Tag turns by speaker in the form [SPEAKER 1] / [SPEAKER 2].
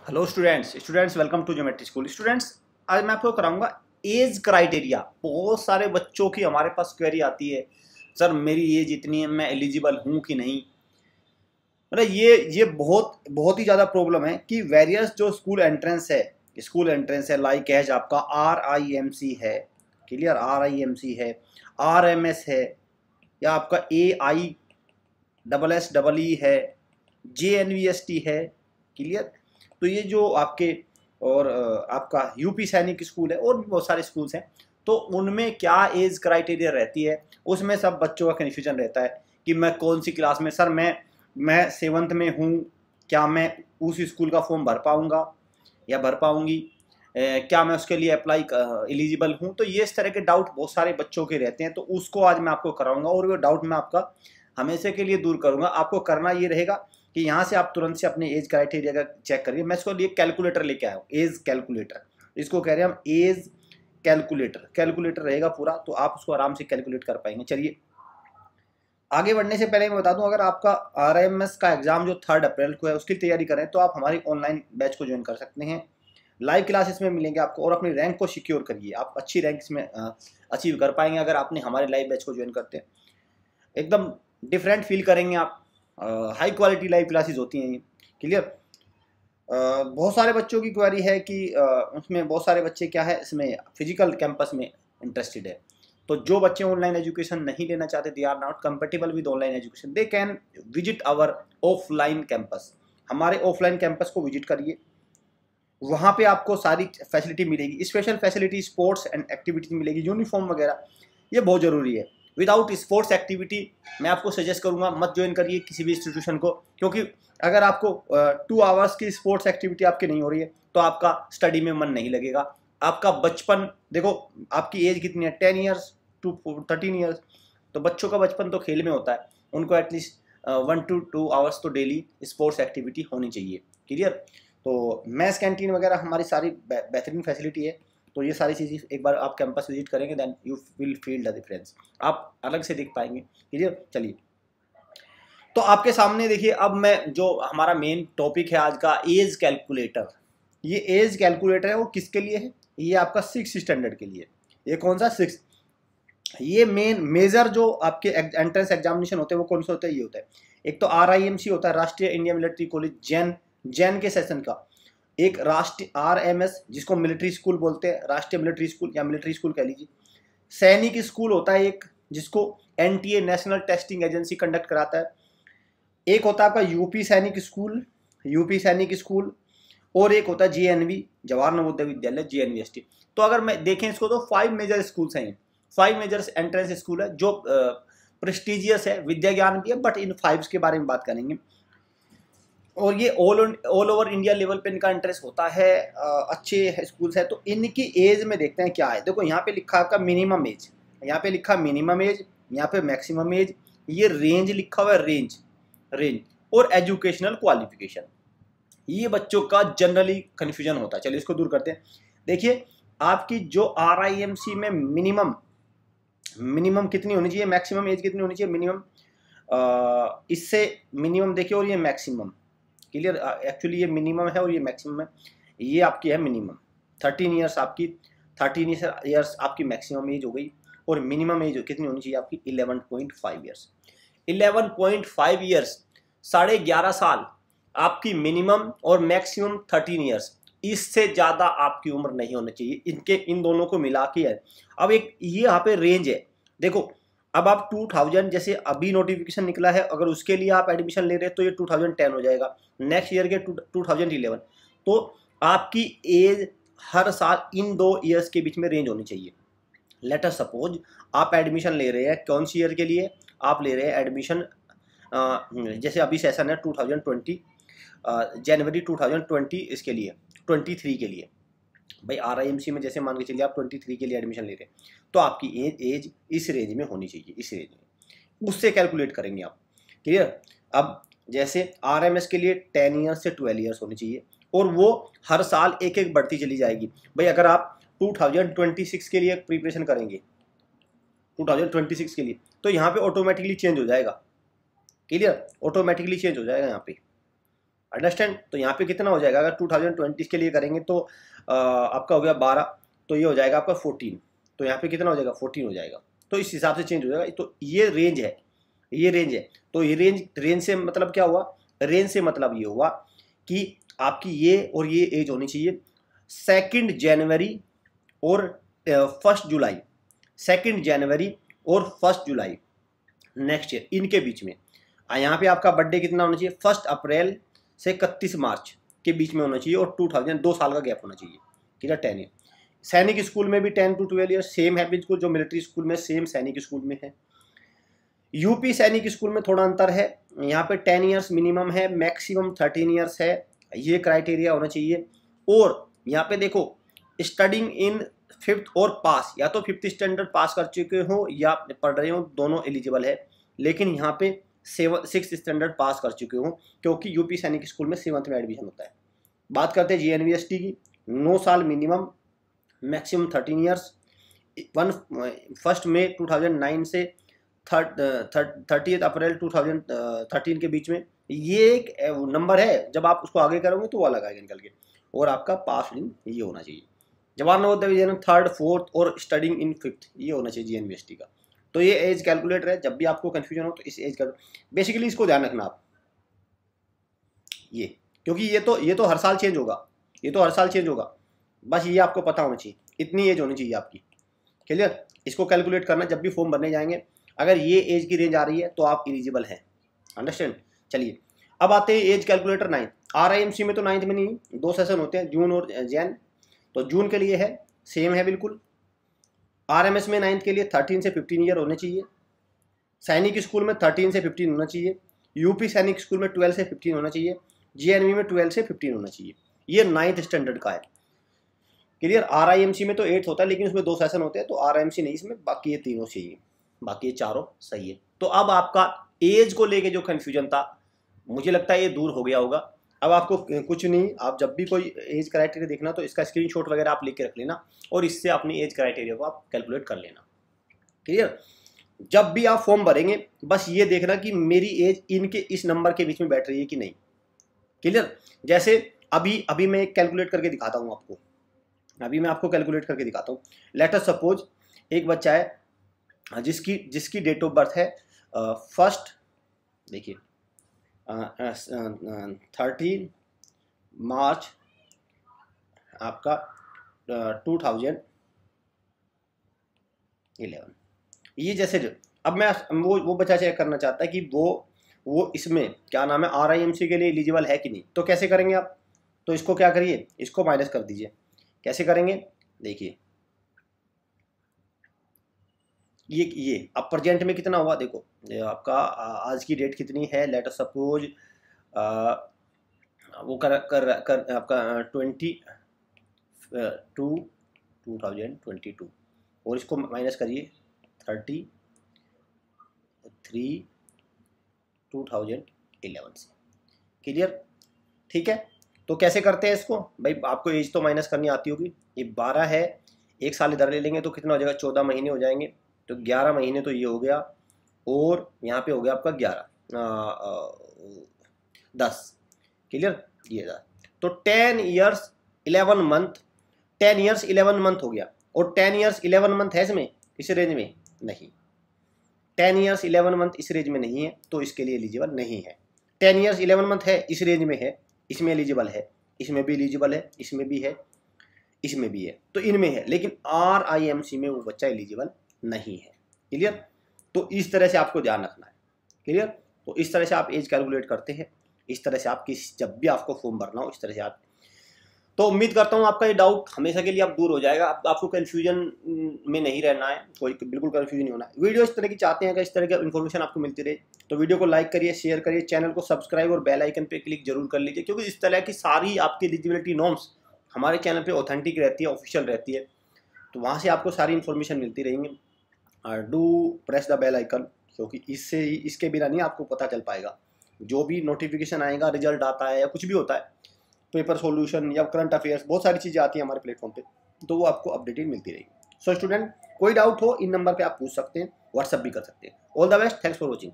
[SPEAKER 1] Hello students welcome to geometry school. Students, आज मैं आपको कराऊंगा एज क्राइटेरिया। बहुत सारे बच्चों की हमारे पास क्वेरी आती है, सर मेरी एज इतनी है, मैं एलिजिबल हूँ कि नहीं। मतलब ये बहुत बहुत ही ज़्यादा प्रॉब्लम है कि वेरियस जो स्कूल एंट्रेंस है लाइक एज आपका RIMC है, क्लियर, RIMC है, RMS है, या आपका AISSEE है, JNVST है, क्लियर। तो ये जो आपके और आपका यूपी सैनिक स्कूल है और भी बहुत सारे स्कूल्स हैं, तो उनमें क्या एज क्राइटेरिया रहती है, उसमें सब बच्चों का कन्फ्यूजन रहता है कि मैं कौन सी क्लास में, सर मैं 7th में हूँ, क्या मैं उस स्कूल का फॉर्म भर पाऊँगा या भर पाऊँगी, क्या मैं उसके लिए अप्लाई एलिजिबल हूँ। तो ये इस तरह के डाउट बहुत सारे बच्चों के रहते हैं, तो उसको आज मैं आपको कराऊंगा और वो डाउट मैं आपका हमेशा के लिए दूर करूंगा। आपको करना ये रहेगा कि यहाँ से आप तुरंत से अपने एज क्राइटेरिया का चेक करिए। मैं इसको लिए कैलकुलेटर लेके आया हूँ, एज कैलकुलेटर, इसको कह रहे हैं हम एज कैलकुलेटर रहेगा पूरा, तो आप उसको आराम से कैलकुलेट कर पाएंगे। चलिए आगे बढ़ने से पहले मैं बता दूं, अगर आपका RMS का एग्जाम जो 3 अप्रैल को है उसकी तैयारी करें तो आप हमारी ऑनलाइन बैच को ज्वाइन कर सकते हैं। लाइव क्लासेस में मिलेंगे आपको और अपनी रैंक को सिक्योर करिए, आप अच्छी रैंक इसमें अचीव कर पाएंगे अगर आपने हमारे लाइव बैच को ज्वाइन करते हैं। एकदम डिफरेंट फील करेंगे आप, हाई क्वालिटी लाइव क्लासेस होती हैं ये, क्लियर। बहुत सारे बच्चों की क्वेरी है कि उसमें बहुत सारे बच्चे क्या है, इसमें फिजिकल कैंपस में इंटरेस्टेड है। तो जो बच्चे ऑनलाइन एजुकेशन नहीं लेना चाहते, they are not compatible with online education, they can visit our offline campus. हमारे ऑफलाइन कैंपस को विजिट करिए, वहाँ पे आपको सारी फैसिलिटी मिलेगी, special facility, sports and activities मिलेगी, यूनिफॉर्म वगैरह, ये बहुत ज़रूरी है। विदाउट स्पोर्ट्स एक्टिविटी मैं आपको सजेस्ट करूँगा मत ज्वाइन करिए किसी भी इंस्टीट्यूशन को, क्योंकि अगर आपको 2 आवर्स की स्पोर्ट्स एक्टिविटी आपकी नहीं हो रही है तो आपका स्टडी में मन नहीं लगेगा। आपका बचपन देखो, आपकी एज कितनी है, 10 ईयर्स टू 13 ईयर्स, तो बच्चों का बचपन तो खेल में होता है, उनको एटलीस्ट 1 to 2 आवर्स तो डेली स्पोर्ट्स एक्टिविटी होनी चाहिए, क्लियर। तो मैथ्स कैंटीन वगैरह हमारी सारी बेहतरीन फैसिलिटी है। तो ये सारी चीज़ें एक बार आप कैंपस विजिट करेंगे, then you will feel the difference, आप अलग से देख पाएंगे, क्लियर। चलिए तो आपके सामने देखिए, अब मैं जो हमारा मेन टॉपिक है आज का, एज कैलकुलेटर। ये एज कैलकुलेटर है वो किसके लिए है, ये आपका 6th स्टैंडर्ड के लिए। ये कौन सा 6th, ये मेजर जो आपके एंट्रेंस एग्जामिनेशन होते हैं वो कौन से होते हैं, ये होता है। एक तो RIMC होता है, राष्ट्रीय इंडियन मिलिट्री कॉलेज, जैन के सेशन का। एक राष्ट्रीय RMS जिसको मिलिट्री स्कूल बोलते हैं, राष्ट्रीय मिलिट्री स्कूल या मिलिट्री स्कूल कह लीजिए। सैनिक स्कूल होता है एक, जिसको NTA national testing agency conduct कराता है। एक होता है आपका यूपी सैनिक स्कूल, और एक होता है JNV, जवाहर नवोदय विद्यालय, JNVST। तो अगर मैं देखें इसको तो 5 मेजर स्कूल्स हैं, 5 मेजर एंट्रेंस स्कूल है जो प्रेस्टिजियस है, विद्या ज्ञान भी है, बट इन 5 के बारे में बात करेंगे। और ये ऑल ओवर इंडिया लेवल पे इनका इंटरेस्ट होता है, अच्छे स्कूल्स है। तो इनकी एज में देखते हैं क्या है। देखो यहाँ पे लिखा आपका मिनिमम एज, यहाँ पे लिखा मिनिमम एज, यहाँ पे मैक्सिमम एज, ये रेंज लिखा हुआ है, रेंज और एजुकेशनल क्वालिफिकेशन। ये बच्चों का जनरली कन्फ्यूजन होता है, चलिए इसको दूर करते हैं। देखिए आपकी जो RIMC में मिनिमम कितनी होनी चाहिए, मैक्सिमम एज कितनी होनी चाहिए, मिनिमम इससे मिनिमम देखिए, और ये मैक्सिमम, क्लियर। एक्चुअली ये मिनिमम है और ये मैक्सिमम है। ये आपकी है मिनिमम 13 ईयर्स, आपकी 13 ईयर्स आपकी मैक्सिमम एज हो गई, और मिनिमम एज कितनी होनी चाहिए आपकी 11.5 ईयर्स। 11.5 ईयर्स, 11.5 साल आपकी मिनिमम, और मैक्सिमम 13 ईयर्स। इससे ज़्यादा आपकी उम्र नहीं होनी चाहिए, इन दोनों को मिला के है। अब एक ये यहाँ पे रेंज है, देखो अब आप 2000, जैसे अभी नोटिफिकेशन निकला है, अगर उसके लिए आप एडमिशन ले रहे हैं तो ये 2010 हो जाएगा, नेक्स्ट ईयर के 2011। तो आपकी एज हर साल इन 2 ईयर्स के बीच में रेंज होनी चाहिए। लेट अस सपोज आप एडमिशन ले रहे हैं कौन सी ईयर के लिए, आप ले रहे हैं एडमिशन, जैसे अभी सेशन है 2020, जनवरी 2020 इसके लिए, 23 के लिए। भाई RIMC में जैसे मान के चलिए आप 23 के लिए एडमिशन ले रहे हैं, तो आपकी एज इस रेंज में होनी चाहिए, इस रेंज में, उससे कैलकुलेट करेंगे आप, क्लियर। अब जैसे RMS के लिए 10 ईयर्स से 12 ईयर्स होनी चाहिए, और वो हर साल एक एक बढ़ती चली जाएगी। भाई अगर आप 2026 के लिए प्रिपरेशन करेंगे, 2026 के लिए, तो यहाँ पे ऑटोमेटिकली चेंज हो जाएगा, क्लियर, ऑटोमेटिकली चेंज हो जाएगा यहाँ पे। अंडरस्टैंड। तो यहाँ पे कितना हो जाएगा, अगर 2020 के लिए करेंगे तो आपका हो गया 12, तो ये हो जाएगा आपका 14, तो यहाँ पे कितना हो जाएगा 14 हो जाएगा। तो इस हिसाब से चेंज हो जाएगा। तो ये रेंज है, ये रेंज है। तो ये रेंज से मतलब क्या हुआ, रेंज से मतलब ये हुआ कि आपकी ये और ये एज होनी चाहिए 2 जनवरी और 1 जुलाई, 2 जनवरी और 1 जुलाई नेक्स्ट ईयर, इनके बीच में। यहाँ पे आपका बर्थडे कितना होना चाहिए, 1 अप्रैल से 31 मार्च के बीच में होना चाहिए, और 2000 2 साल का गैप होना चाहिए, ठीक है, 10 ईयर। सैनिक स्कूल में भी 10 to 12 ईयर सेम है बिल्कुल, जो मिलिट्री स्कूल में सेम सैनिक स्कूल में है। यूपी सैनिक स्कूल में थोड़ा अंतर है, यहाँ पे 10 ईयर्स मिनिमम है, मैक्सिमम 13 ईयर्स है, ये क्राइटेरिया होना चाहिए। और यहाँ पे देखो स्टडिंग इन 5th और पास, या तो 5th स्टैंडर्ड पास कर चुके हो या पढ़ रहे हो, दोनों एलिजिबल है। लेकिन यहाँ पे 6th स्टैंडर्ड पास कर चुके हो, क्योंकि यूपी सैनिक स्कूल में 7th में एडमिशन होता है। बात करते हैं JNVST की, 9 साल मिनिमम, मैक्सिमम 13 ईयर्स। 1 मई 2009 से 30 अप्रैल 2013 के बीच में, ये एक नंबर है। जब आप उसको आगे करोगे तो वो अलग आएगा निकल के। और आपका पास दिन ये होना चाहिए। जवाहर नवोदय विद्यालय 3rd 4th और स्टडिंग इन 5th, ये होना चाहिए JNVST का। तो ये एज कैलकुलेटर है, जब भी आपको कंफ्यूजन हो तो इस एज का बेसिकली इसको ध्यान रखना आप, ये, क्योंकि ये तो हर साल चेंज होगा, ये तो हर साल चेंज होगा। बस ये आपको पता होना चाहिए, इतनी एज होनी चाहिए आपकी, क्लियर। इसको कैलकुलेट करना जब भी फॉर्म भरने जाएंगे, अगर ये एज की रेंज आ रही है तो आप एलिजिबल हैं, अंडरस्टैंड। चलिए अब आते हैं एज कैलकुलेटर 9। RIMC में तो 9th में नहीं, 2 सेशन होते हैं, जून और जैन। तो जून के लिए है सेम है बिल्कुल। RMS में 9th के लिए 13 से 15 ईयर होने चाहिए। सैनिक स्कूल में 13 से 15 होना चाहिए। यूपी सैनिक स्कूल में 12 से 15 होना चाहिए। JNV में 12 से 15 होना चाहिए। ये 9th स्टैंडर्ड का है, क्लियर। RIMC में तो 8th होता है, लेकिन उसमें 2 सेशन होते हैं, तो RIMC नहीं इसमें, बाकी ये तीनों चाहिए, बाकी ये चारों सही है। तो अब आपका एज को लेके जो कन्फ्यूजन था, मुझे लगता है ये दूर हो गया होगा। अब आपको कुछ नहीं, आप जब भी कोई एज क्राइटेरिया देखना तो इसका स्क्रीनशॉट वगैरह आप लेके रख लेना, और इससे अपनी एज क्राइटेरिया को आप कैलकुलेट कर लेना, क्लियर। जब भी आप फॉर्म भरेंगे बस ये देखना कि मेरी एज इनके इस नंबर के बीच में बैठ रही है कि नहीं, क्लियर। जैसे अभी मैं कैलकुलेट करके दिखाता हूँ आपको, अभी मैं आपको कैलकुलेट करके दिखाता हूँ। लेट अस सपोज एक बच्चा है जिसकी डेट ऑफ बर्थ है 1 देखिए 13 मार्च आपका 2011। ये जैसे अब मैं वो बच्चा चेक करना चाहता है कि वो इसमें क्या नाम है RIMC के लिए एलिजिबल है कि नहीं। तो कैसे करेंगे आप, तो इसको क्या करिए, इसको माइनस कर दीजिए। कैसे करेंगे, देखिए ये अब प्रेजेंट में कितना हुआ, देखो आपका आज की डेट कितनी है, लेट अस सपोज वो कर आपका 2022 और इसको माइनस करिए 33 2011 से, क्लियर, ठीक है। तो कैसे करते हैं इसको, भाई आपको एज तो माइनस करनी आती होगी। ये 12 है, 1 साल इधर ले लेंगे तो कितना हो जाएगा, 14 महीने हो जाएंगे। तो 11 महीने तो ये हो गया, और यहाँ पे हो गया आपका 10, क्लियर, ये 10। तो 10 ईयर्स 11 मंथ, 10 ईयर्स 11 मंथ हो गया। और 10 ईयर्स 11 मंथ है इसमें, इस रेंज में नहीं, 10 ईयर्स 11 मंथ इस रेंज में नहीं है, तो इसके लिए एलिजिबल नहीं है। 10 ईयर्स 11 मंथ है, इस रेंज में है, इसमें एलिजिबल है, इसमें भी एलिजिबल है, इसमें भी है, इसमें भी है, तो इनमें है। लेकिन RIMC में वो बच्चा एलिजिबल नहीं है, क्लियर। तो इस तरह से आपको ध्यान रखना है, क्लियर। तो इस तरह से आप एज कैलकुलेट करते हैं, इस तरह से आप जब भी आपको फॉर्म भरना हो इस तरह से आप। तो उम्मीद करता हूँ आपका ये डाउट हमेशा के लिए आप दूर हो जाएगा, आपको कन्फ्यूजन में नहीं रहना है, कोई बिल्कुल कन्फ्यूजन नहीं होना है। वीडियो इस तरह की चाहते हैं कि इस तरह की इन्फॉर्मेशन आपको मिलती रहे, तो वीडियो को लाइक करिए, शेयर करिए, चैनल को सब्सक्राइब और बेल आइकन पे क्लिक जरूर कर लीजिए, क्योंकि इस तरह की सारी आपकी एलिजिबिलिटी नॉर्म्स हमारे चैनल पे ऑथेंटिक रहती है, ऑफिशियल रहती है, तो वहाँ से आपको सारी इन्फॉर्मेशन मिलती रहेंगी। Do press the bell icon, क्योंकि इसके बिना नहीं आपको पता चल पाएगा। जो भी नोटिफिकेशन आएगा, रिजल्ट आता है या कुछ भी होता है, पेपर सॉल्यूशन या करंट अफेयर्स, बहुत सारी चीज़ें आती हैं हमारे प्लेटफॉर्म पे, तो वो आपको अपडेटेड मिलती रहेगी। सो स्टूडेंट, कोई डाउट हो इन नंबर पे आप पूछ सकते हैं, व्हाट्सअप भी कर सकते हैं। All the best, thanks for watching.